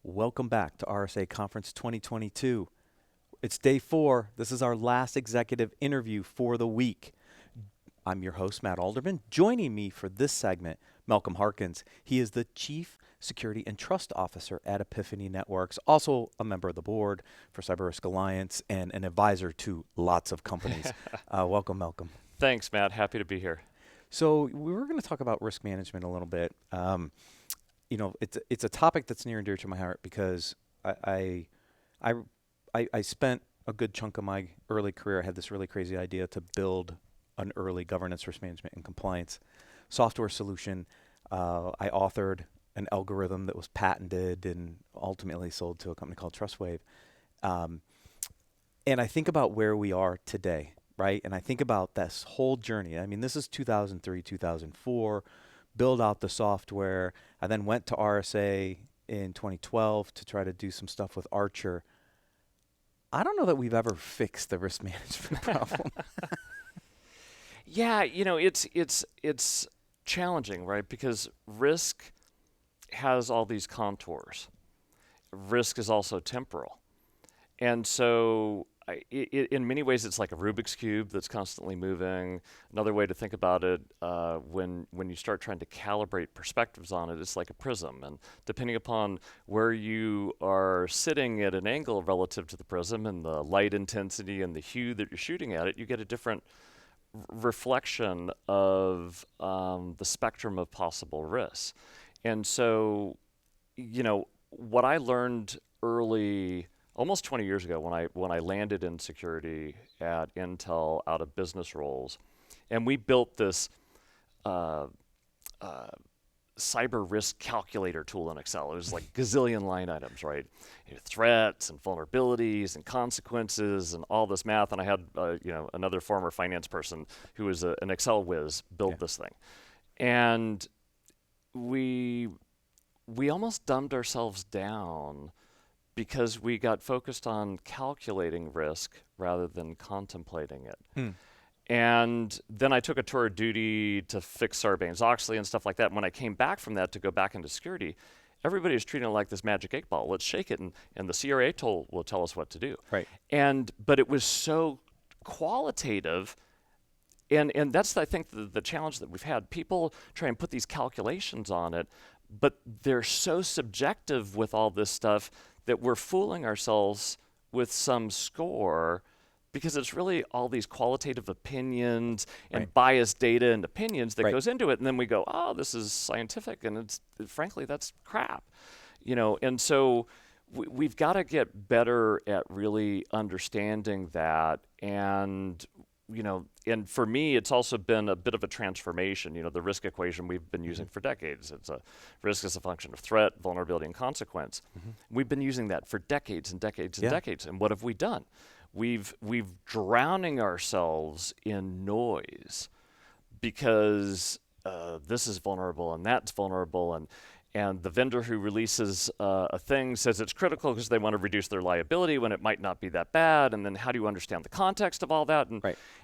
Welcome back to RSA Conference 2022. It's day 4. This is our last executive interview for the week. I'm your host, Matt Alderman. Joining me for this segment, Malcolm Harkins. He is the Chief Security and Trust Officer at Epiphany Networks, also a member of the board for Cyber Risk Alliance and an advisor to lots of companies. Welcome, Malcolm. Thanks, Matt. Happy to be here. So we were going to talk about risk management a little bit. It's a topic that's near and dear to my heart because I spent a good chunk of my early career. I had this really crazy idea to build an early governance, risk management, and compliance software solution. I authored an algorithm that was patented and ultimately sold to a company called TrustWave. And I think about where we are today, right? And I think about this whole journey. I mean, this is 2003, 2004. Build out the software. I then went to RSA in 2012 to try to do some stuff with Archer. I don't know that we've ever fixed the risk management problem. Yeah, it's challenging, right? Because risk has all these contours. Risk is also temporal. And so in many ways, it's like a Rubik's Cube that's constantly moving. Another way to think about it, when you start trying to calibrate perspectives on it, it's like a prism. And depending upon where you are sitting at an angle relative to the prism and the light intensity and the hue that you're shooting at it, you get a different reflection of the spectrum of possible risks. And so, what I learned early, almost 20 years ago, when I landed in security at Intel out of business roles, and we built this cyber risk calculator tool in Excel. It was like gazillion line items, right? Threats and vulnerabilities and consequences and all this math. And I had another former finance person who was an Excel whiz build this thing, and we almost dumbed ourselves down because we got focused on calculating risk rather than contemplating it. And then I took a tour of duty to fix Sarbanes-Oxley and stuff like that. And when I came back from that to go back into security, everybody was treating it like this magic 8-ball. Let's shake it, and the CRA tool will tell us what to do. Right. But it was so qualitative, and that's, I think, the challenge that we've had. People try and put these calculations on it, but they're so subjective with all this stuff that we're fooling ourselves with some score, because it's really all these qualitative opinions and biased data and opinions that goes into it. And then we go, oh, this is scientific. And frankly, that's crap. And so we've got to get better at really understanding that. And for me, it's also been a bit of a transformation. The risk equation we've been using for decades. It's a risk as a function of threat, vulnerability, and consequence. We've been using that for decades and decades and decades. And what have we done? We've drowning ourselves in noise because this is vulnerable and that's vulnerable, and the vendor who releases a thing says it's critical because they want to reduce their liability when it might not be that bad. And then how do you understand the context of all that?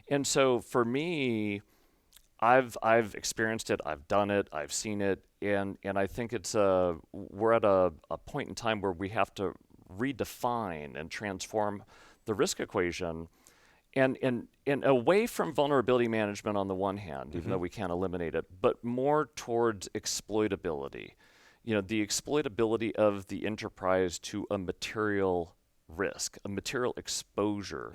And so for me, I've experienced it, I've done it, I've seen it, and I think we're at a point in time where we have to redefine and transform the risk equation, and away from vulnerability management on the one hand, even though we can't eliminate it, but more towards exploitability. The exploitability of the enterprise to a material risk, a material exposure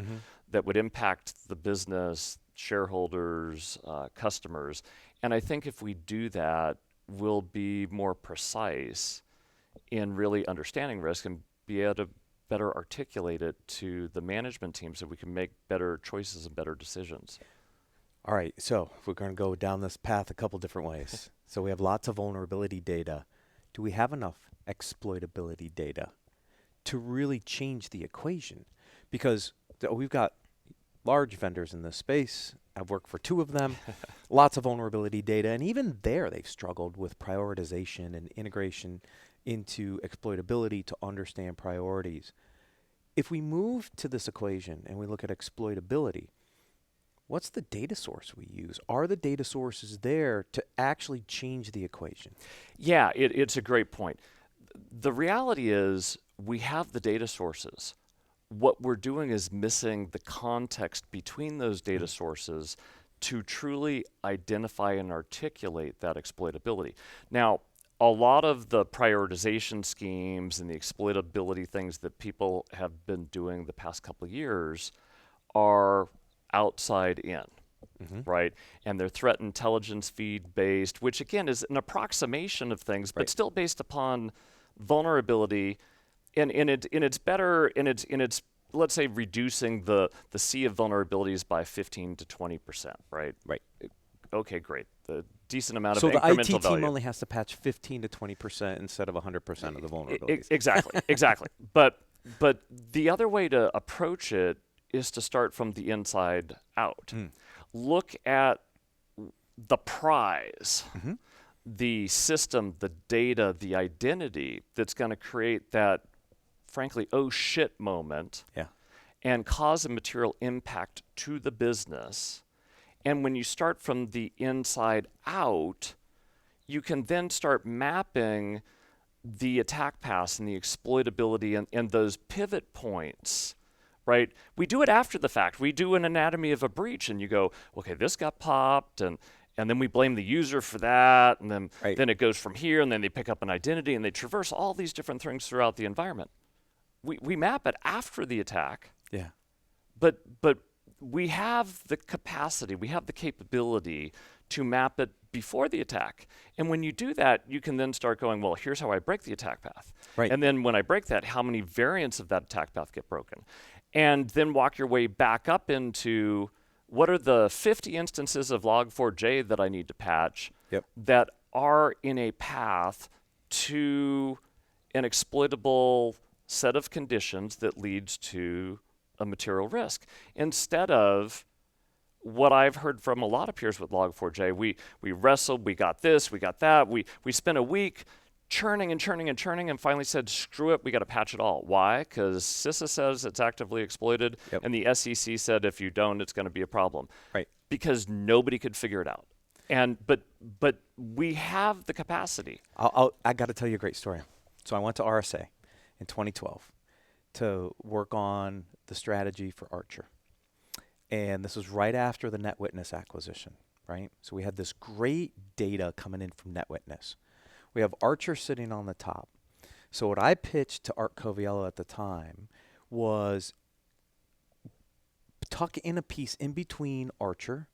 that would impact the business, shareholders, customers. And I think if we do that, we'll be more precise in really understanding risk and be able to better articulate it to the management team so we can make better choices and better decisions. All right, so if we're going to go down this path a couple different ways. So we have lots of vulnerability data. Do we have enough exploitability data to really change the equation? Because we've got large vendors in this space. I've worked for 2 of them, lots of vulnerability data, and even there they've struggled with prioritization and integration into exploitability to understand priorities. If we move to this equation and we look at exploitability, what's the data source we use? Are the data sources there to actually change the equation? Yeah, it's a great point. the reality is we have the data sources. What we're doing is missing the context between those data sources to truly identify and articulate that exploitability. Now, a lot of the prioritization schemes and the exploitability things that people have been doing the past couple of years are outside in, right? And they're threat intelligence feed based, which again is an approximation of things, but still based upon vulnerability. And it's better, and it's let's say reducing the sea of vulnerabilities by 15 to 20%, right? Right. Okay, great. The decent amount So of the incremental IT team value. only has to patch 15 to 20% instead of 100% of the vulnerabilities. Exactly. But the other way to approach it is to start from the inside out. Look at the prize, the system, the data, the identity that's going to create that, frankly, oh shit moment Yeah. and cause a material impact to the business. And when you start from the inside out, you can then start mapping the attack paths and the exploitability and those pivot points, right? We do it after the fact. We do an anatomy of a breach, and you go, okay, this got popped, and then we blame the user for that, and then it goes from here, and then they pick up an identity, and they traverse all these different things throughout the environment. We map it after the attack, Yeah. but we have the capacity, we have the capability to map it before the attack. And when you do that, you can then start going, well, here's how I break the attack path. Right. And then when I break that, how many variants of that attack path get broken? And then walk your way back up into what are the 50 instances of log4j that I need to patch that are in a path to an exploitable set of conditions that leads to a material risk, instead of what I've heard from a lot of peers with log4j. We wrestled, we got this, we got that. We spent a week churning and finally said, screw it, we got to patch it all. Why? Because CISA says it's actively exploited, and the SEC said if you don't, it's going to be a problem. Right. Because nobody could figure it out. And but we have the capacity. I got to tell you a great story. So I went to RSA in 2012 to work on the strategy for Archer. And this was right after the NetWitness acquisition, right? So we had this great data coming in from NetWitness. We have Archer sitting on the top. So what I pitched to Art Coviello at the time was tuck in a piece in between Archer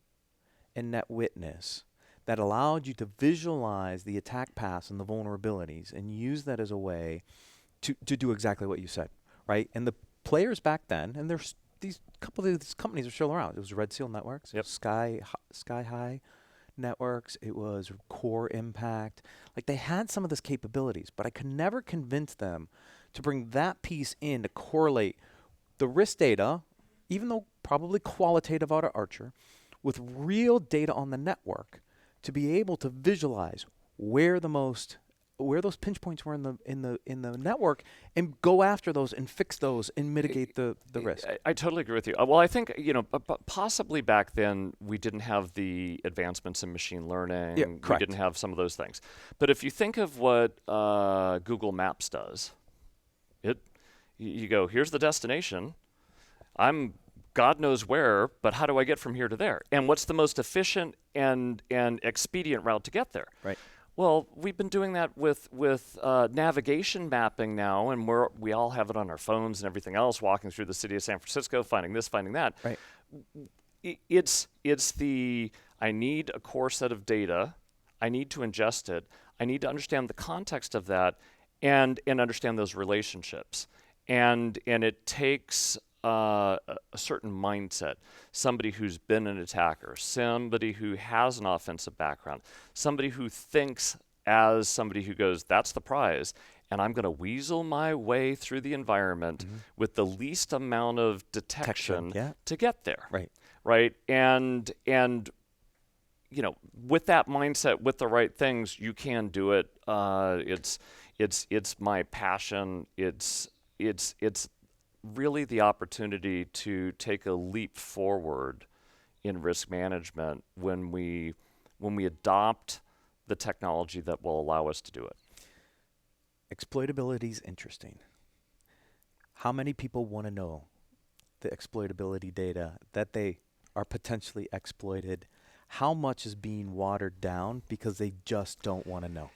and NetWitness that allowed you to visualize the attack paths and the vulnerabilities and use that as a way to do exactly what you said, right? And the players back then, and there's these couple of these companies are still around. It was Red Seal Networks, Sky High Networks, it was Core Impact. Like they had some of these capabilities, but I could never convince them to bring that piece in to correlate the risk data, even though probably qualitative out of Archer, with real data on the network to be able to visualize where those pinch points were in the network and go after those and fix those and mitigate the risk. I totally agree with you. Well, I think possibly back then we didn't have the advancements in machine learning. Yeah, we correct. didn't have some of those things. But if you think of what Google Maps does, you go, here's the destination. I'm God knows where, but how do I get from here to there? And what's the most efficient and expedient route to get there? Right. Well, we've been doing that with navigation mapping now, and we all have it on our phones and everything else, walking through the city of San Francisco, finding this, finding that. Right. It's I need a core set of data. I need to ingest it. I need to understand the context of that and understand those relationships. And it takes a certain mindset, somebody who's been an attacker, somebody who has an offensive background, somebody who thinks as somebody who goes, that's the prize, and I'm going to weasel my way through the environment with the least amount of detection to get there. Right. And with that mindset, with the right things, you can do it. It's my passion. It's really the opportunity to take a leap forward in risk management when we adopt the technology that will allow us to do it. Exploitability is interesting. How many people want to know the exploitability data that they are potentially exploited? How much is being watered down because they just don't want to know?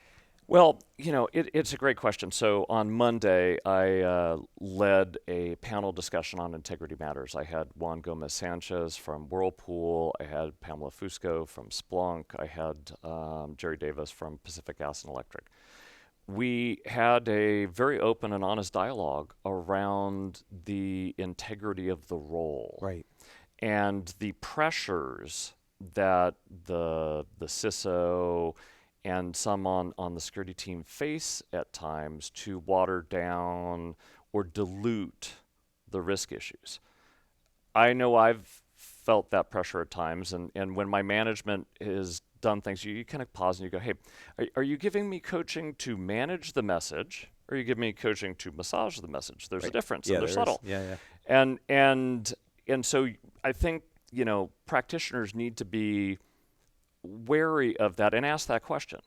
Well, it's a great question. So on Monday, I led a panel discussion on integrity matters. I had Juan Gomez Sanchez from Whirlpool. I had Pamela Fusco from Splunk. I had Jerry Davis from Pacific Gas and Electric. We had a very open and honest dialogue around the integrity of the role. Right. And the pressures that the CISO and some on the security team face at times to water down or dilute the risk issues. I know I've felt that pressure at times, and when my management has done things, you kind of pause and you go, hey, are you giving me coaching to manage the message, or are you giving me coaching to massage the message? There's a difference, and they're subtle. Yeah. And so I think, practitioners need to be wary of that and ask that question.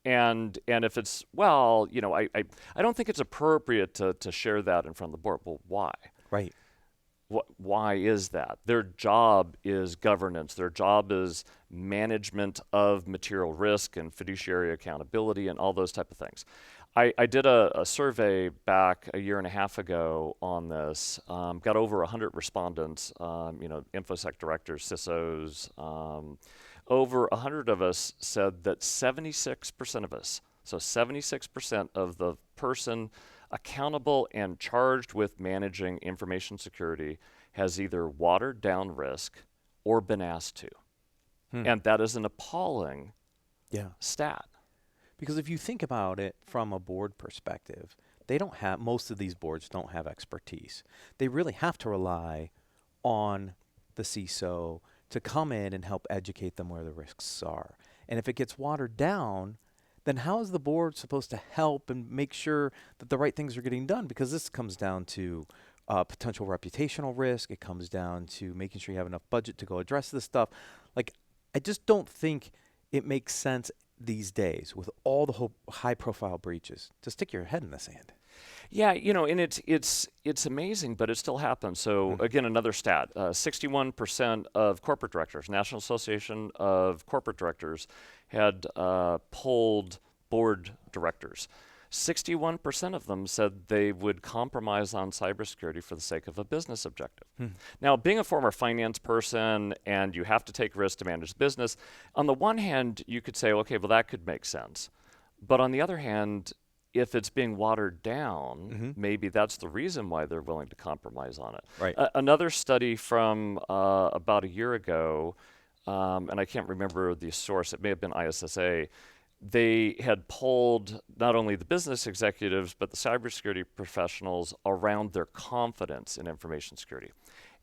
And if it's, I don't think it's appropriate to share that in front of the board. Well, why? Right. Why is that? Their job is governance. Their job is management of material risk and fiduciary accountability and all those type of things. I did a survey back a year and a half ago on this. Got over 100 respondents, InfoSec directors, CISOs. Over 100 of us said that 76% of us, so 76% of the person accountable and charged with managing information security has either watered down risk or been asked to. And that is an appalling stat. Because if you think about it from a board perspective, most of these boards don't have expertise. They really have to rely on the CISO to come in and help educate them where the risks are. And if it gets watered down, then how is the board supposed to help and make sure that the right things are getting done? Because this comes down to potential reputational risk. It comes down to making sure you have enough budget to go address this stuff. Like, I just don't think it makes sense these days with all the high-profile breaches to stick your head in the sand. Yeah, and it's amazing, but it still happens. So again, another stat: 61% of corporate directors, National Association of Corporate Directors, had polled board directors. 61% of them said they would compromise on cybersecurity for the sake of a business objective. Now, being a former finance person and you have to take risks to manage business, on the one hand, you could say, okay, well, that could make sense. But on the other hand, if it's being watered down, maybe that's the reason why they're willing to compromise on it. Right. Another study from about a year ago, and I can't remember the source, it may have been ISSA, they had polled not only the business executives, but the cybersecurity professionals around their confidence in information security.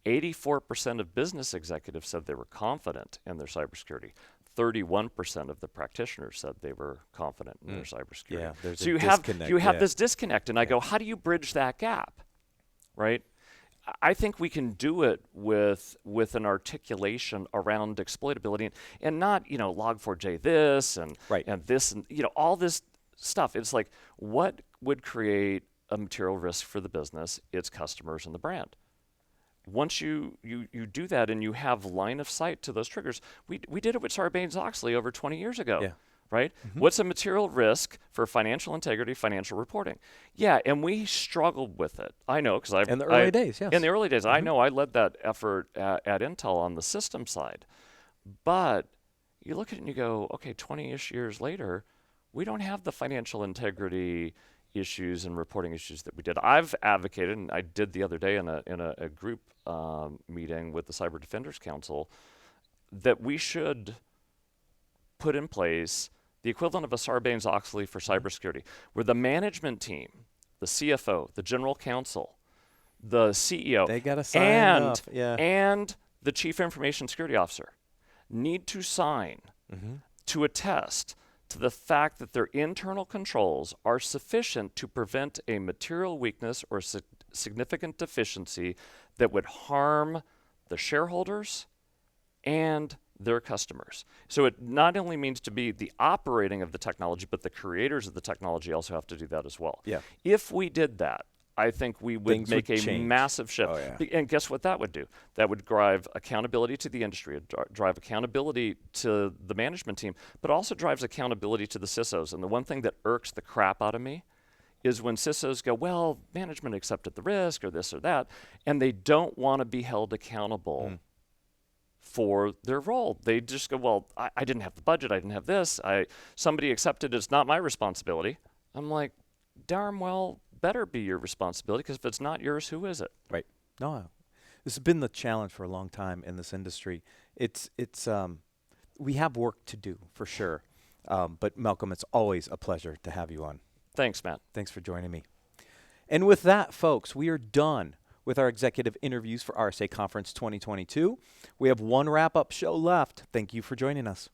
84% of business executives said they were confident in their cybersecurity. 31% of the practitioners said they were confident in their cybersecurity. Yeah, there's so a you disconnect, have this disconnect, and I go, how do you bridge that gap, right? I think we can do it with an articulation around exploitability and not, log4j this and this and, all this stuff. It's like, what would create a material risk for the business, its customers, and the brand? Once you do that and you have line of sight to those triggers, we did it with Sarbanes-Oxley over 20 years ago, right? What's a material risk for financial integrity, financial reporting? Yeah, and we struggled with it. I know because in the early days, yes. In the early days, I know I led that effort at Intel on the system side. But you look at it and you go, okay, 20-ish years later, we don't have the financial integrity issues and reporting issues that we did. I've advocated, and I did the other day in a group meeting with the Cyber Defenders Council, that we should put in place the equivalent of a Sarbanes-Oxley for cybersecurity, where the management team, the CFO, the general counsel, the CEO, they gotta sign off. And the chief information security officer need to sign to attest to the fact that their internal controls are sufficient to prevent a material weakness or significant deficiency that would harm the shareholders and their customers. So it not only means to be the operating of the technology, but the creators of the technology also have to do that as well. Yeah. If we did that, I think we would Things make would a change. massive shift. Oh, yeah. And guess what that would do? That would drive accountability to the industry, drive accountability to the management team, but also drives accountability to the CISOs. And the one thing that irks the crap out of me is when CISOs go, well, management accepted the risk or this or that, and they don't want to be held accountable for their role. They just go, well, I didn't have the budget, I didn't have this, somebody accepted it's not my responsibility. I'm like, darn well, better be your responsibility, because if it's not yours, who is it? Right. No, this has been the challenge for a long time in this industry. It's we have work to do for sure. But Malcolm, it's always a pleasure to have you on. Thanks, Matt. Thanks for joining me. And with that, folks, we are done with our executive interviews for RSA Conference 2022. We have one wrap-up show left. Thank you for joining us.